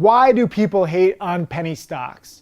Why do people hate on penny stocks?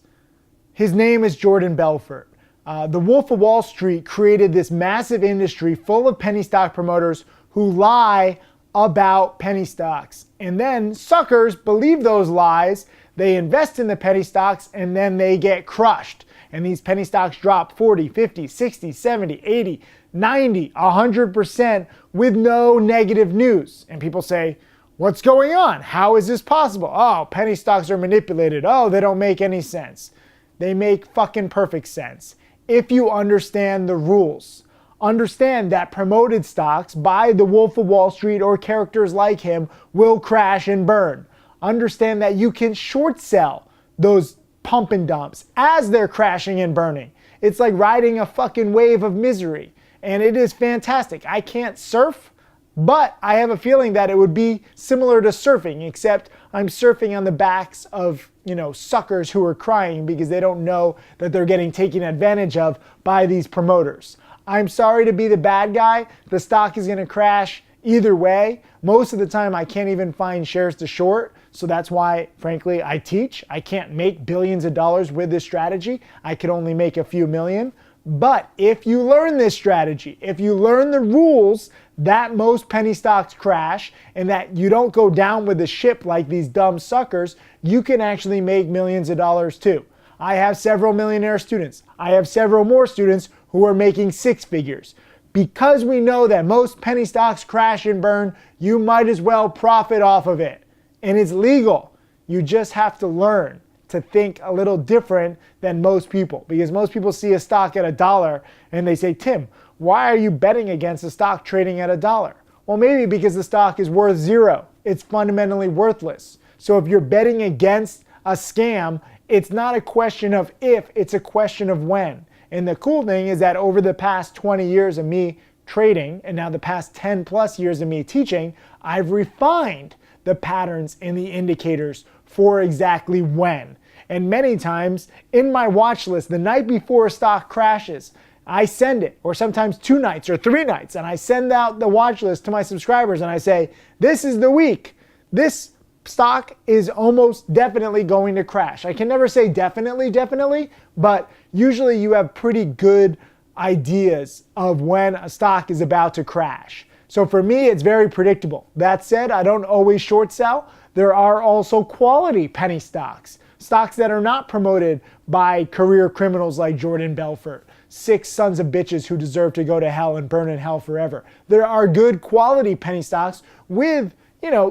His name is Jordan Belfort. The Wolf of Wall Street created this massive industry full of penny stock promoters who lie about penny stocks. And then suckers believe those lies, they invest in the penny stocks, and then they get crushed. And these penny stocks drop 40, 50, 60, 70, 80, 90, 100% with no negative news. And people say, what's going on? How is this possible? Oh, penny stocks are manipulated. Oh, they don't make any sense. They make fucking perfect sense. If you understand the rules, understand that promoted stocks by the Wolf of Wall Street or characters like him will crash and burn. Understand that you can short sell those pump and dumps as they're crashing and burning. It's like riding a fucking wave of misery. And it is fantastic. I can't surf, but I have a feeling that it would be similar to surfing, except I'm surfing on the backs of, suckers who are crying because they don't know that they're getting taken advantage of by these promoters. I'm sorry to be the bad guy. The stock is going to crash either way. Most of the time, I can't even find shares to short. So that's why, frankly, I teach. I can't make billions of dollars with this strategy. I could only make a few million. But if you learn this strategy, if you learn the rules that most penny stocks crash and that you don't go down with the ship like these dumb suckers, you can actually make millions of dollars too. I have several millionaire students. I have several more students who are making six figures. Because we know that most penny stocks crash and burn, you might as well profit off of it. And it's legal. You just have to learn to think a little different than most people. Because most people see a stock at $1 and they say, Tim, why are you betting against a stock trading at $1? Well, maybe because the stock is worth zero. It's fundamentally worthless. So if you're betting against a scam, it's not a question of if, it's a question of when. And the cool thing is that over the past 20 years of me trading, and now the past 10 plus years of me teaching, I've refined the patterns and the indicators for exactly when. And many times in my watch list, the night before a stock crashes, I send it, or sometimes 2 nights or 3 nights, and I send out the watch list to my subscribers and I say, this is the week. This stock is almost definitely going to crash. I can never say definitely, but usually you have pretty good ideas of when a stock is about to crash. So for me, it's very predictable. That said, I don't always short sell. There are also quality penny stocks, stocks that are not promoted by career criminals like Jordan Belfort, 6 sons of bitches who deserve to go to hell and burn in hell forever. There are good quality penny stocks with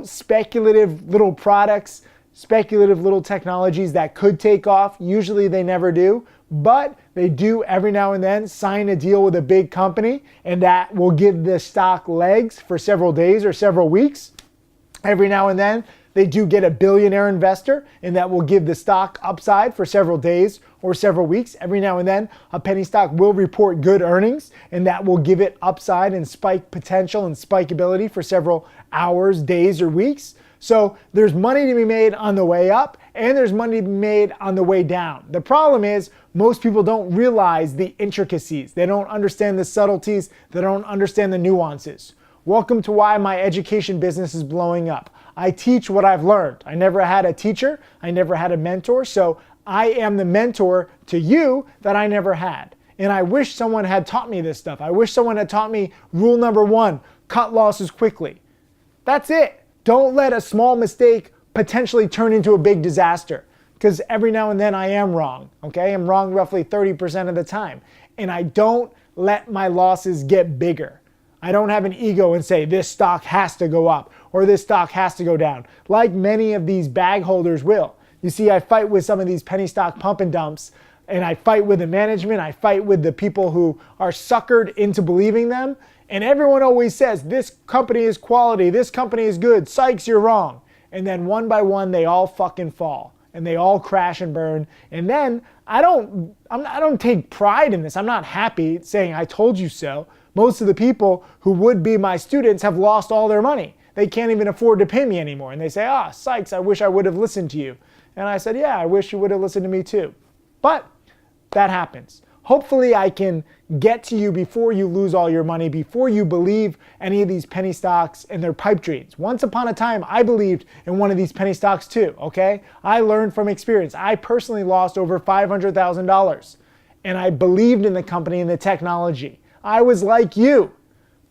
speculative little products, speculative little technologies that could take off. Usually they never do, but they do every now and then sign a deal with a big company, and that will give the stock legs for several days or several weeks. Every now and then they do get a billionaire investor, and that will give the stock upside for several days or several weeks. Every now and then a penny stock will report good earnings, and that will give it upside and spike potential and spikeability for several hours, days, or weeks. So there's money to be made on the way up, and there's money to be made on the way down. The problem is most people don't realize the intricacies. They don't understand the subtleties. They don't understand the nuances. Welcome to why my education business is blowing up. I teach what I've learned. I never had a teacher. I never had a mentor. So I am the mentor to you that I never had. And I wish someone had taught me this stuff. I wish someone had taught me rule number 1, cut losses quickly. That's it. Don't let a small mistake potentially turn into a big disaster. Because every now and then I am wrong. Okay? I'm wrong roughly 30% of the time. And I don't let my losses get bigger. I don't have an ego and say this stock has to go up or this stock has to go down, like many of these bag holders will. You see, I fight with some of these penny stock pump and dumps, and I fight with the management. I fight with the people who are suckered into believing them. And everyone always says, this company is quality, this company is good, Sykes, you're wrong. And then one by one, they all fucking fall and they all crash and burn. And then I don't take pride in this. I'm not happy saying I told you so. Most of the people who would be my students have lost all their money. They can't even afford to pay me anymore. And they say, Sykes, I wish I would have listened to you. And I said, yeah, I wish you would have listened to me too. But that happens. Hopefully I can get to you before you lose all your money, before you believe any of these penny stocks and their pipe dreams. Once upon a time, I believed in one of these penny stocks too, okay? I learned from experience. I personally lost over $500,000 and I believed in the company and the technology. I was like you,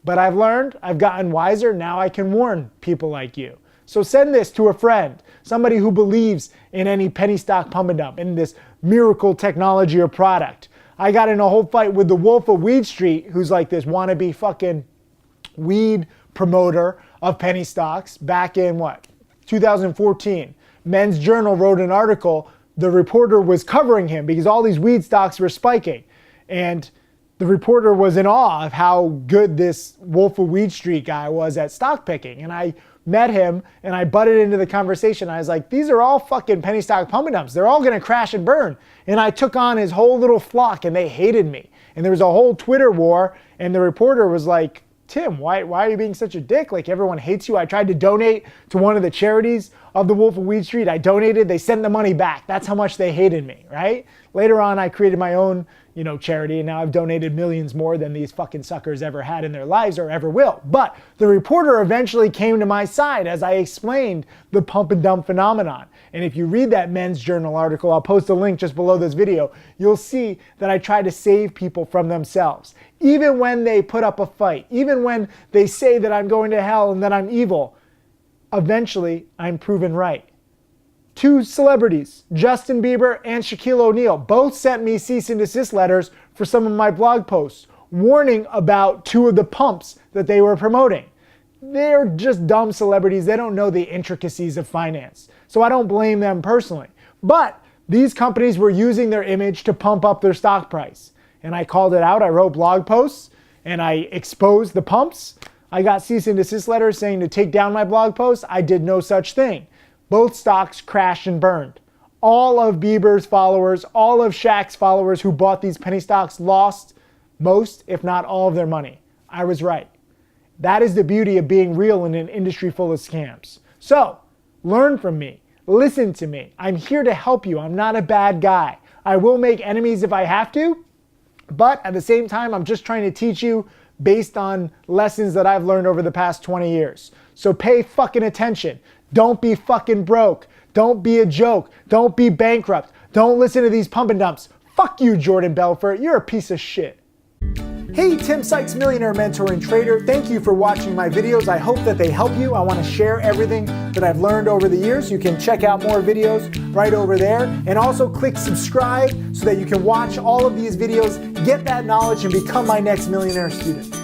but I've learned, I've gotten wiser. Now I can warn people like you. So send this to a friend, somebody who believes in any penny stock pump and dump, in this miracle technology or product. I got in a whole fight with the Wolf of Weed Street, who's like this wannabe fucking weed promoter of penny stocks back in 2014. Men's Journal wrote an article. The reporter was covering him because all these weed stocks were spiking. And the reporter was in awe of how good this Wolf of Weed Street guy was at stock picking. And I met him and I butted into the conversation. I was like, these are all fucking penny stock pump and dumps. They're all gonna crash and burn. And I took on his whole little flock and they hated me. And there was a whole Twitter war and the reporter was like, Tim, why are you being such a dick? Like, everyone hates you. I tried to donate to one of the charities of the Wolf of Weed Street. I donated, they sent the money back. That's how much they hated me, right? Later on, I created my own, charity, and now I've donated millions more than these fucking suckers ever had in their lives or ever will. But the reporter eventually came to my side as I explained the pump and dump phenomenon. And if you read that Men's Journal article, I'll post a link just below this video, you'll see that I try to save people from themselves. Even when they put up a fight, even when they say that I'm going to hell and that I'm evil, eventually I'm proven right. Two celebrities, Justin Bieber and Shaquille O'Neal, both sent me cease and desist letters for some of my blog posts, warning about two of the pumps that they were promoting. They're just dumb celebrities. They don't know the intricacies of finance. So I don't blame them personally. But these companies were using their image to pump up their stock price. And I called it out. I wrote blog posts and I exposed the pumps. I got cease and desist letters saying to take down my blog posts. I did no such thing. Both stocks crashed and burned. All of Bieber's followers, all of Shaq's followers who bought these penny stocks lost most, if not all, of their money. I was right. That is the beauty of being real in an industry full of scams. So, learn from me. Listen to me. I'm here to help you. I'm not a bad guy. I will make enemies if I have to, but at the same time, I'm just trying to teach you based on lessons that I've learned over the past 20 years. So pay fucking attention. Don't be fucking broke. Don't be a joke. Don't be bankrupt. Don't listen to these pump and dumps. Fuck you, Jordan Belfort. You're a piece of shit. Hey, Tim Sykes, Millionaire Mentor and Trader. Thank you for watching my videos. I hope that they help you. I want to share everything that I've learned over the years. You can check out more videos right over there. And also click subscribe so that you can watch all of these videos, get that knowledge, and become my next millionaire student.